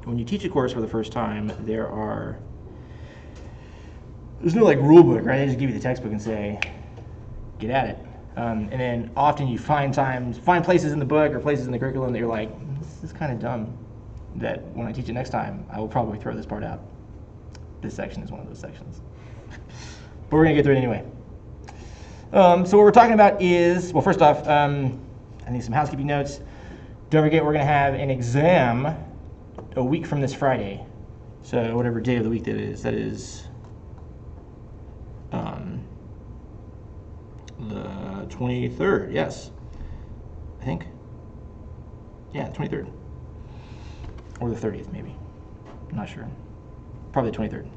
when you teach a course for the first time, there's no like rule book, right? They just give you the textbook and say, get at it. And then often you find places in the book or places in the curriculum that you're like, this is kind of dumb, that when I teach it next time, I will probably throw this part out. This section is one of those sections. But we're going to get through it anyway. So what we're talking about is, well, first off, I need some housekeeping notes. Don't forget we're going to have an exam a week from this Friday. So whatever day of the week that is the 23rd, yes. I think. Yeah, the 23rd. Or the 30th, maybe. I'm not sure. Probably the 23rd.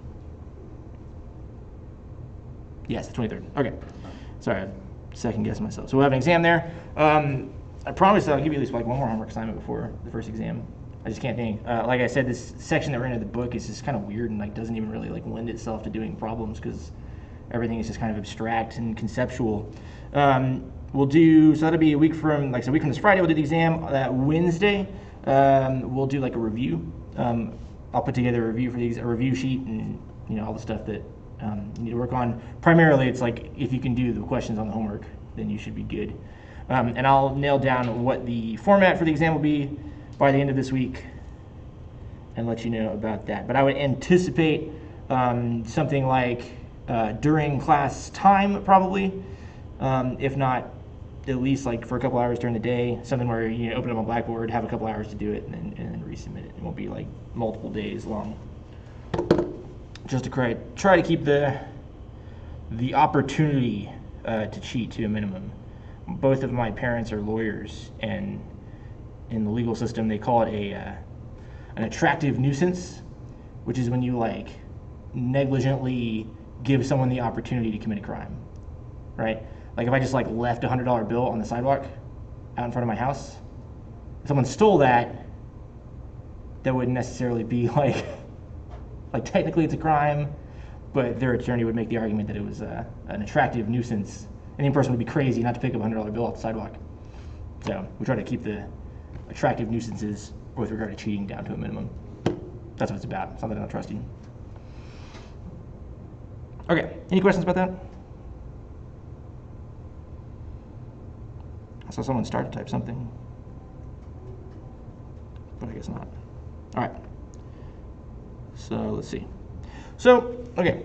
Yes, the 23rd. Okay. Sorry, I second guessed myself. So we'll have an exam there. I promise I'll give you at least like one more homework assignment before the first exam. I just can't think. Like I said, this section that we're in the book is just kind of weird and like doesn't even really like lend itself to doing problems because everything is just kind of abstract and conceptual. We'll do, so that'll be a week from, like, so a week from this Friday, we'll do the exam. That Wednesday, we'll do like a review. I'll put together a review for these, a review sheet and, you know, all the stuff that you need to work on. Primarily, it's like if you can do the questions on the homework, then you should be good. And I'll nail down what the format for the exam will be by the end of this week and let you know about that. But I would anticipate something like during class time, probably, if not at least like for a couple hours during the day, something where you open up on Blackboard, have a couple hours to do it, and then resubmit it. It won't be like multiple days long. Just to try to keep the opportunity to cheat to a minimum. Both of my parents are lawyers, and in the legal system they call it an attractive nuisance, which is when you like negligently give someone the opportunity to commit a crime, right? Like if I just like left a $100 bill on the sidewalk out in front of my house, if someone stole that, that wouldn't necessarily be like technically it's a crime, but their attorney would make the argument that it was an attractive nuisance. Any person would be crazy not to pick up a $100 bill off the sidewalk. So we try to keep the attractive nuisances with regard to cheating down to a minimum. That's what it's about. It's not that I don't trust you. Okay, any questions about that? I saw someone start to type something, but I guess not. All right, so let's see. So, okay,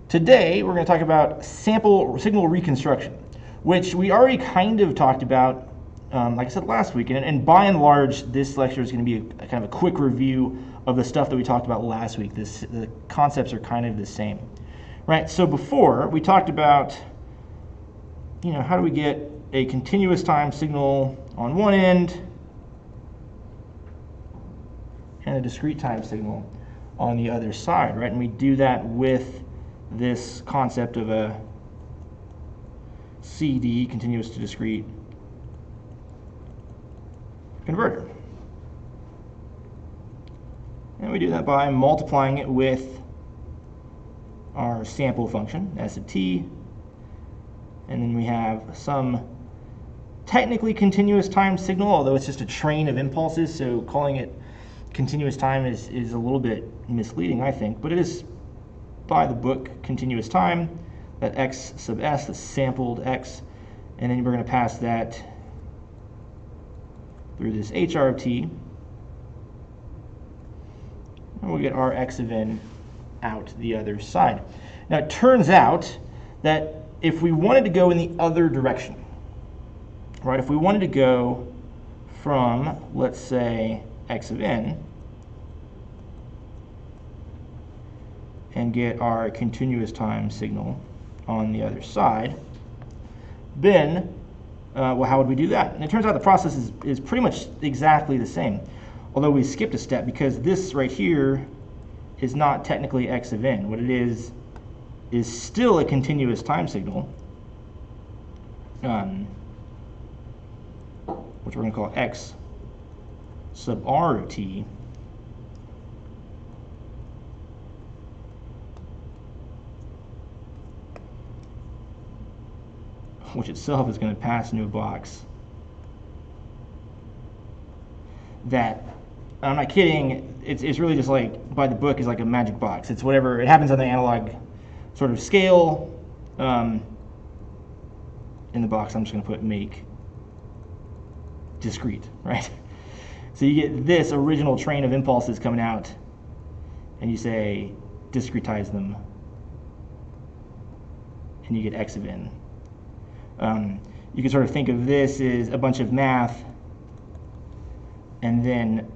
today we're going to talk about sample signal reconstruction, which we already kind of talked about, like I said last week, and by and large, this lecture is going to be a kind of a quick review of the stuff that we talked about last week. The concepts are kind of the same, right? So before, we talked about, how do we get a continuous time signal on one end and a discrete time signal on the other side, right? And we do that with this concept of a CD, continuous to discrete converter. And we do that by multiplying it with our sample function, S of t, and then we have some technically continuous time signal, although it's just a train of impulses, so calling it continuous time is a little bit misleading, I think, but it is by the book continuous time, that x sub s, the sampled x, and then we're going to pass that through this HR of t, and we'll get our x of n out the other side. Now it turns out that if we wanted to go in the other direction, right, if we wanted to go from, let's say, x of n, and get our continuous time signal on the other side, then, well, how would we do that? And it turns out the process is pretty much exactly the same, although we skipped a step because this right here is not technically x of n. What it is still a continuous time signal, which we're going to call x sub r of t, which itself is going to pass into a box that I'm not kidding. It's really just like by the book is like a magic box. It's whatever. It happens on the analog sort of scale. In the box, I'm just going to put make discrete, right? So you get this original train of impulses coming out, and you say discretize them, and you get X of n. You can sort of think of this as a bunch of math, and then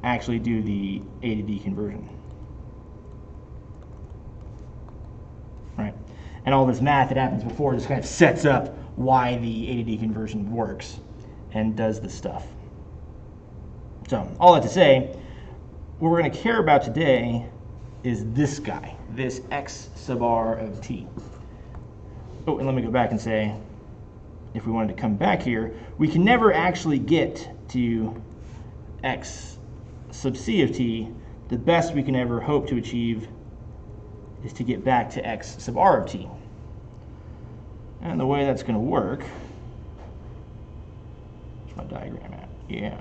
actually do the A to D conversion. Right? And all this math that happens before just kind of sets up why the A to D conversion works and does the stuff. So, all that to say, what we're going to care about today is this guy, this X sub r of t. Oh, and let me go back and say, if we wanted to come back here, we can never actually get to X sub c of t. The best we can ever hope to achieve is to get back to X sub r of t. And the way that's going to work, where's my diagram at? Yeah.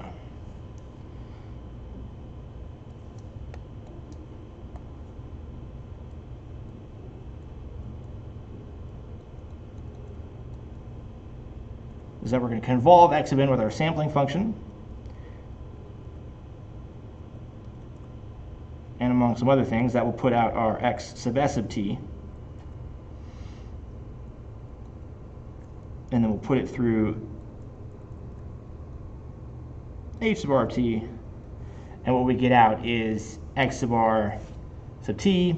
Is that we're going to convolve X of n with our sampling function. And among some other things, that will put out our X sub s of t. And then we'll put it through H sub r of t. And what we get out is X sub r sub t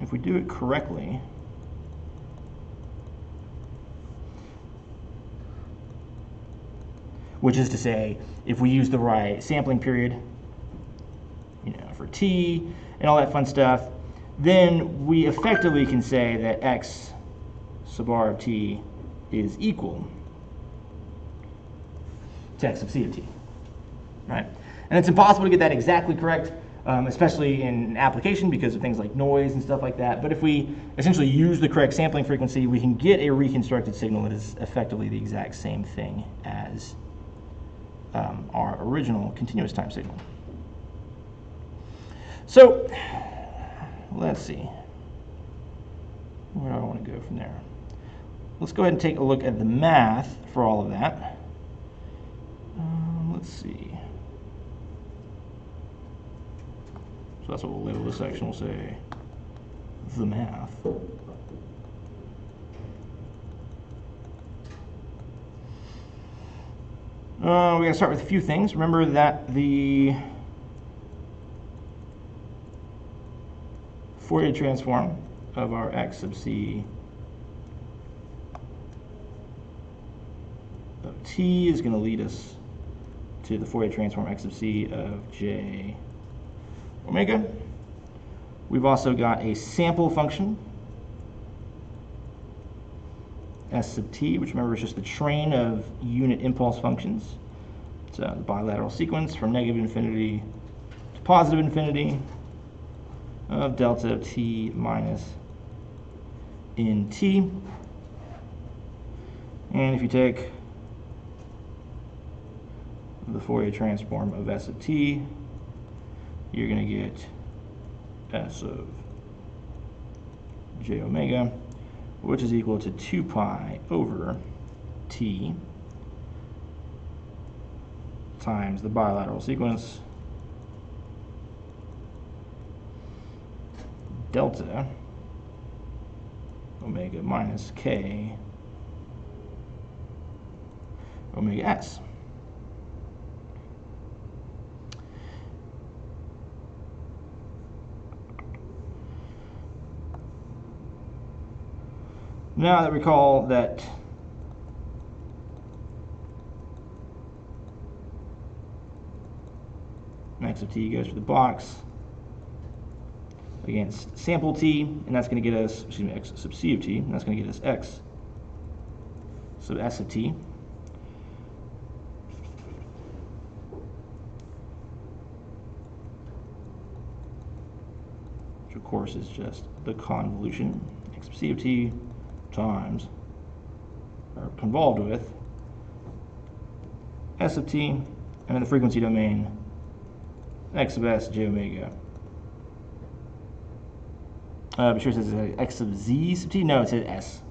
if we do it correctly, which is to say, if we use the right sampling period, for t and all that fun stuff, then we effectively can say that X sub r of t is equal to X sub c of t, right? And it's impossible to get that exactly correct, especially in application because of things like noise and stuff like that. But if we essentially use the correct sampling frequency, we can get a reconstructed signal that is effectively the exact same thing as our original continuous time signal. So let's see. Where do I want to go from there? Let's go ahead and take a look at the math for all of that. Let's see. So that's what we'll label this section. We'll say the math. We got to start with a few things. Remember that the Fourier transform of our X sub c of t is going to lead us to the Fourier transform X sub c of j omega. We've also got a sample function, S sub t, which remember is just the train of unit impulse functions. It's a bilateral sequence from negative infinity to positive infinity of delta of t minus in t. And if you take the Fourier transform of S of t, you're going to get S of j omega, which is equal to 2 pi over t times the bilateral sequence delta omega minus k omega s. Now that recall that X of t goes to the box against sample t, and that's going to get us, X sub c of t, and that's going to get us X sub s of t. Which of course is just the convolution, X sub c of t times our convolved with S sub t, and then the frequency domain x sub s j omega. Be sure it says x sub z sub t. No, it says s.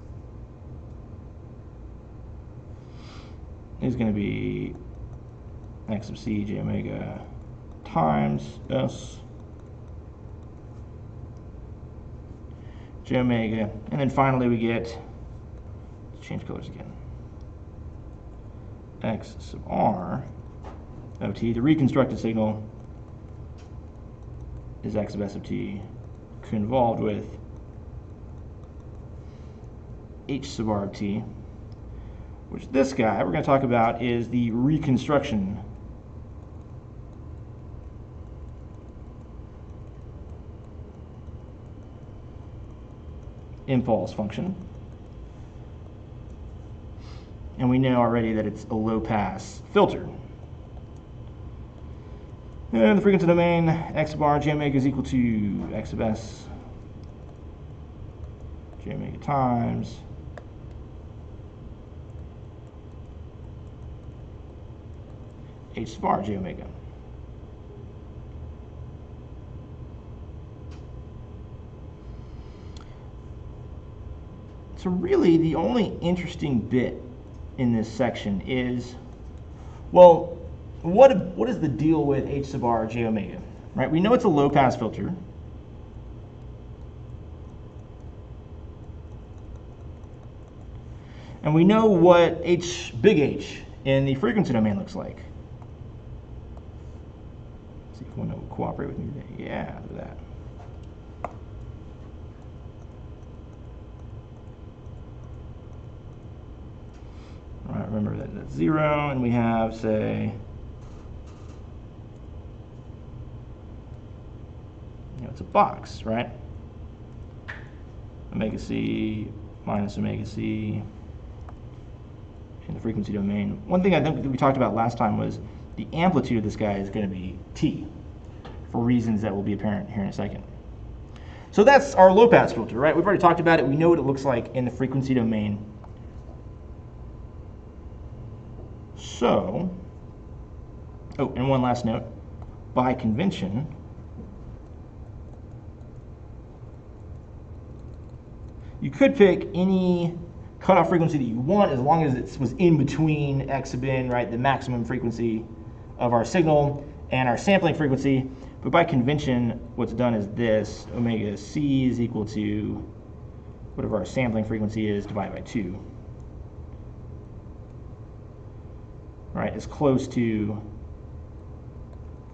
Is going to be x sub c j omega times s j omega, and then finally we get, let's change colors again, x sub r of t. The reconstructed signal is x sub s of t convolved with h sub r of t, which this guy we're going to talk about is the reconstruction impulse function. And we know already that it's a low-pass filter. And the frequency domain x sub r j omega is equal to x sub s j omega times h sub r j omega. So really the only interesting bit in this section is, well, what is the deal with h sub r j omega? Right? We know it's a low pass filter. And we know what big H in the frequency domain looks like. Let's see if one will cooperate with me today. Yeah, look at that. All right, remember that that's 0, and we have, say, it's a box, right? Omega c minus omega c in the frequency domain. One thing I think that we talked about last time was the amplitude of this guy is going to be t, for reasons that will be apparent here in a second. So that's our low pass filter, right? We've already talked about it. We know what it looks like in the frequency domain. So, oh, and one last note. By convention, you could pick any cutoff frequency that you want as long as it was in between x sub n, right, the maximum frequency of our signal, and our sampling frequency. But by convention, what's done is this: omega c is equal to whatever our sampling frequency is divided by 2. Right, as close to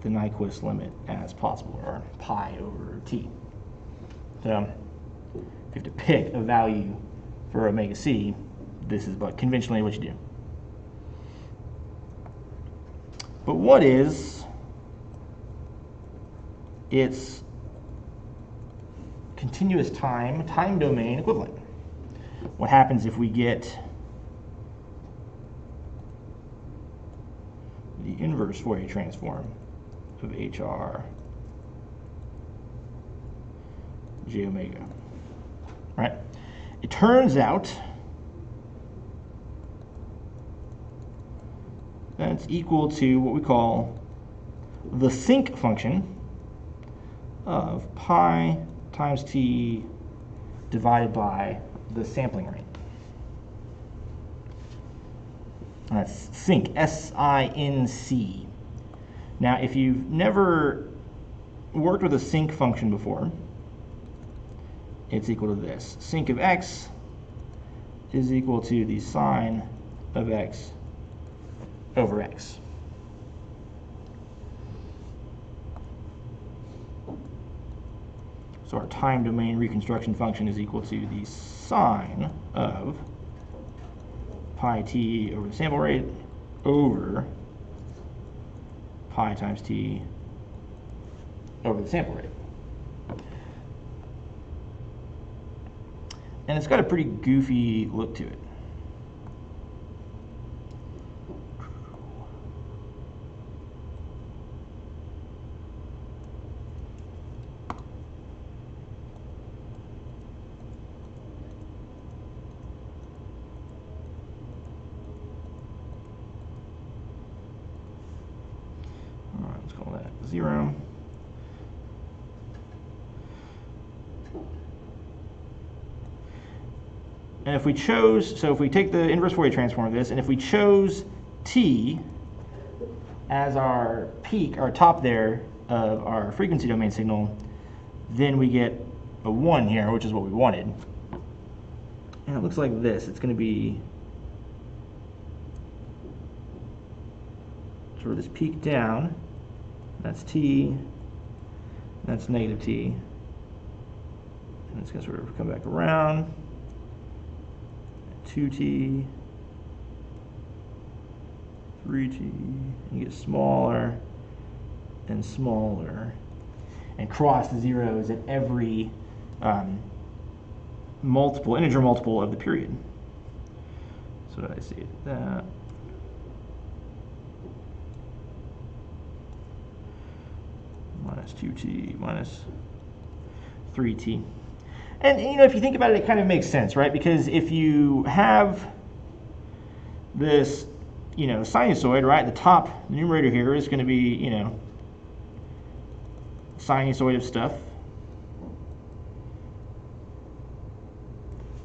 the Nyquist limit as possible, or pi over t. So if you have to pick a value for omega c, this is conventionally what you do. But what is its continuous time domain equivalent? What happens if we get the inverse Fourier transform of HR j omega, right? It turns out that it's equal to what we call the sinc function of pi times t divided by the sampling rate. That's sinc, S-I-N-C. Now, if you've never worked with a sinc function before, it's equal to this. Sinc of x is equal to the sine of x over x. So our time domain reconstruction function is equal to the sine of pi t over the sample rate over pi times t over the sample rate. And it's got a pretty goofy look to it. call that 0. And if we chose, so if we take the inverse Fourier transform of this, and if we chose t as our peak, our top there of our frequency domain signal, then we get a 1 here, which is what we wanted. And it looks like this. It's going to be sort of this peak down. That's t. That's negative t. And it's going to sort of come back around. 2t, 3t, and you get smaller and smaller, and cross the zeros at every integer multiple of the period. So I see that. Minus 2t, minus 3t. And you know, if you think about it, it kind of makes sense, right? Because if you have this, you know, sinusoid, right? The top, the numerator here is going to be, you know, sinusoid of stuff,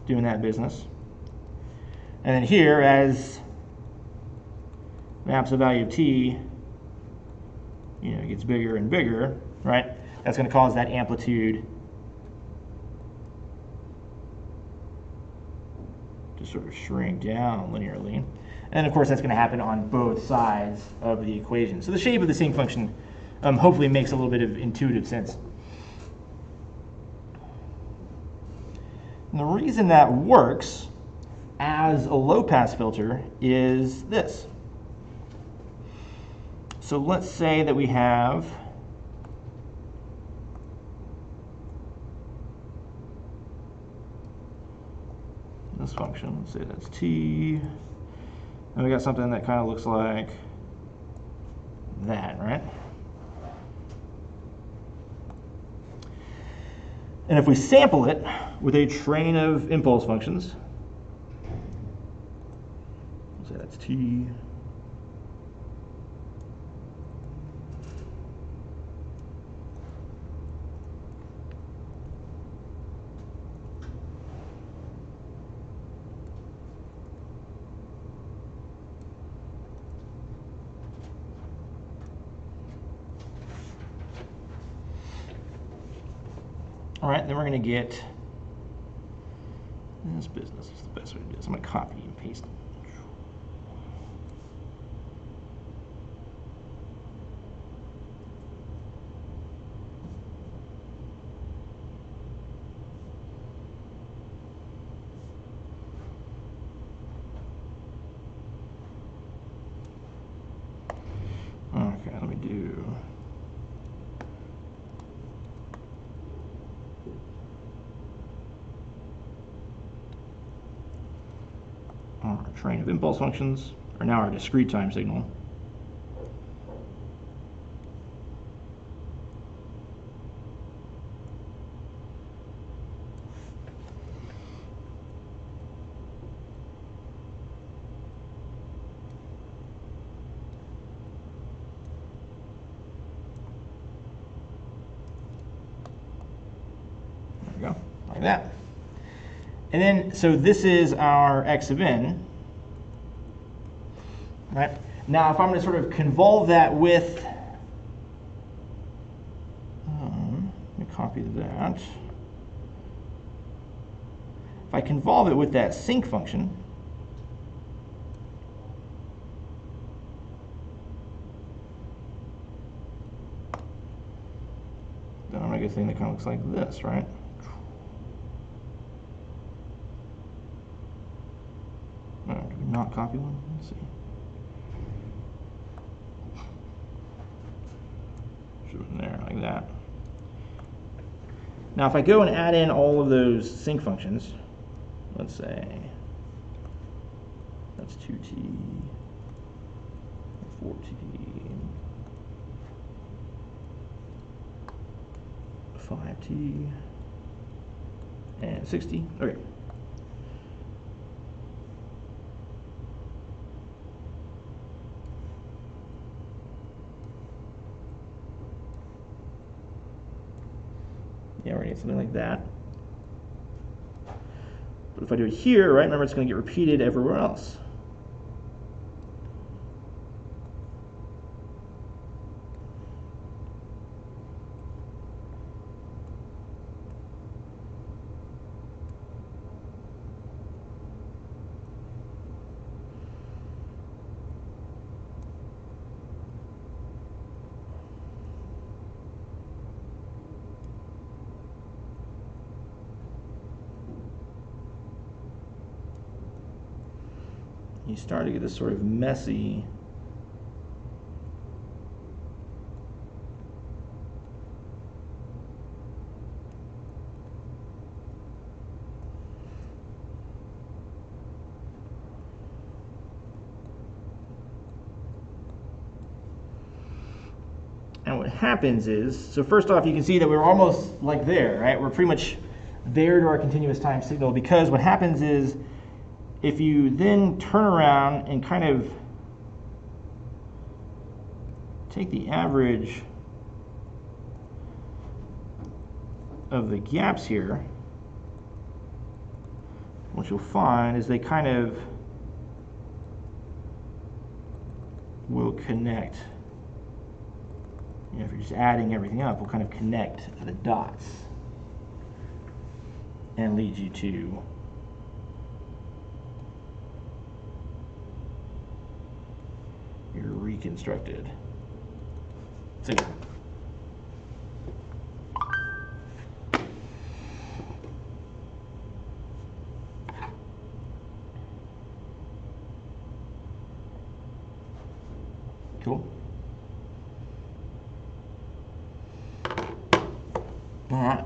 doing that business. And then here, as maps the value of t, you know, it gets bigger and bigger, right? That's going to cause that amplitude to sort of shrink down linearly. And of course, that's going to happen on both sides of the equation. So the shape of the sinc function hopefully makes a little bit of intuitive sense. And the reason that works as a low-pass filter is this. So let's say that we have this function. Let's say that's t, and we got something that kind of looks like that, right? And if we sample it with a train of impulse functions, let's say that's t, all right, then we're going to get this business. This is the best way to do this. I'm going to copy and paste it. Okay, let me do. Our train of impulse functions are now our discrete time signal. There we go, like that. And then, so this is our x of n, right? Now, if I'm going to sort of convolve that with, let me copy that. If I convolve it with that sinc function, then I'm going to get a thing that kind of looks like this, right? Did we not copy one? Let's see. Should have been there, like that. Now, if I go and add in all of those sinc functions, let's say that's 2t, 4t, 5t, and 6t. Okay. Yeah, we're gonna get something like that. But if I do it here, right, remember it's gonna get repeated everywhere else. You start to get this sort of messy and what happens is, so first off, you can see that we're almost like there, right? We're pretty much there to our continuous time signal, because what happens is if you then turn around and kind of take the average of the gaps here, what you'll find is they kind of will connect. You know, if you're just adding everything up, we'll kind of connect the dots and lead you to your reconstructed signal. Cool. All right.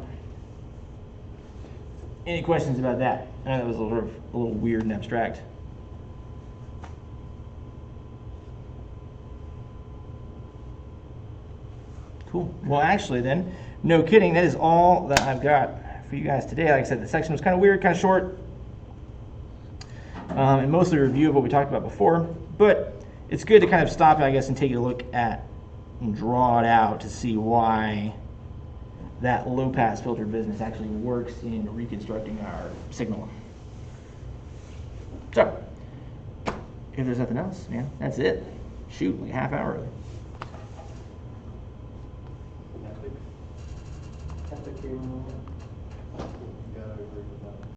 Any questions about that? I know that was a little weird and abstract. Cool. Well, actually, then, no kidding, that is all that I've got for you guys today. Like I said, the section was kind of weird, kind of short, and mostly a review of what we talked about before. But it's good to kind of stop, I guess, and take a look at and draw it out to see why that low-pass filter business actually works in reconstructing our signal. So, if there's nothing else, man, that's it. Shoot, like a half hour early. Epic game. You gotta agree with that.